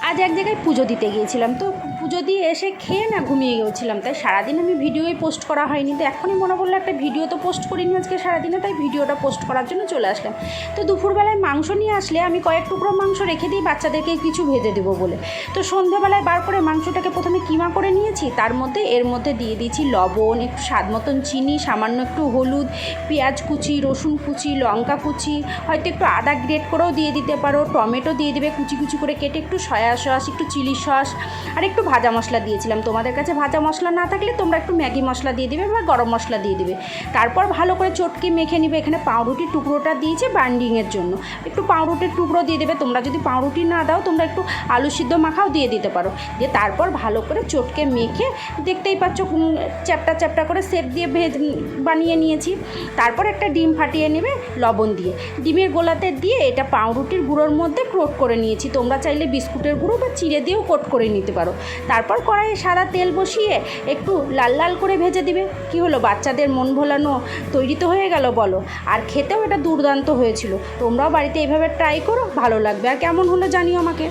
আজ এক জায়গায় পুজো দিতে গিয়েছিলাম, তো পুজো দিয়ে এসে খেয়ে না ঘুমিয়ে গিয়েছিলাম, তাই সারাদিন আমি ভিডিওই পোস্ট করা হয়নি। তো এখনই মনে পড়লো একটা ভিডিও তো পোস্ট করিনি আজকে সারাদিনে, তাই ভিডিওটা পোস্ট করার জন্য চলে আসলাম। তো দুপুরবেলায় মাংস নিয়ে আসলে আমি কয়েক টুকরো মাংস রেখে দিই বাচ্চাদেরকে কিছু ভেজে দেবো বলে। তো সন্ধ্যাবেলায় বার করে মাংসটাকে প্রথমে কিমা করে নিয়েছি, তার মধ্যে এর মধ্যে দিয়ে দিয়েছি লবণ, একটু স্বাদ মতন চিনি, সামান্য একটু হলুদ, পেঁয়াজ কুচি, রসুন কুচি, লঙ্কা কুচি, হয়তো একটু আদা গ্রেট করেও দিয়ে দিতে পারো, টমেটো দিয়ে দেবে কুচি কুচি করে কেটে, একটু সয়া সস, একটু চিলি সস আর একটু ভাজা মশলা দিয়েছিলাম। তোমাদের কাছে ভাজা মশলা না থাকলে তোমরা একটু ম্যাগি মশলা দিয়ে দেবে বা গরম মশলা দিয়ে দেবে। তারপর ভালো করে চটকে মেখে নিবে। এখানে পাউরুটির টুকরোটা দিয়েছে বাইন্ডিংয়ের জন্য, একটু পাউরুটির টুকরো দিয়ে দেবে। তোমরা যদি পাউরুটি না দাও তোমরা একটু আলু সিদ্ধ মাখাও দিয়ে দিতে পারো। দিয়ে তারপর ভালো করে চটকে মেখে, দেখতেই পাচ্ছ চ্যাপটা চ্যাপটা করে শেপ দিয়ে বানিয়ে নিয়েছি। তারপর একটা ডিম ফাটিয়ে নেবে লবণ দিয়ে, ডিমের গোলাতে দিয়ে এটা পাউরুটির গুঁড়োর মধ্যে কোট করে নিয়েছি। তোমরা চাইলে বিস্কুটের গুঁড়ো বা চিড়ে দিয়েও কোট করে নিতে পারো। তারপর কড়াইয়ে সাদা তেল বসিয়ে একটু লাল লাল করে ভেজে দিবে। কি হলো, বাচ্চাদের মন ভোলানো তৈরি তো হয়ে গেল বলো। আর খেতেও এটা দুর্দান্ত হয়েছিল। তোমরাও বাড়িতে এইভাবে ট্রাই করো, ভালো লাগবে। আর কেমন হলো জানিও আমাকে।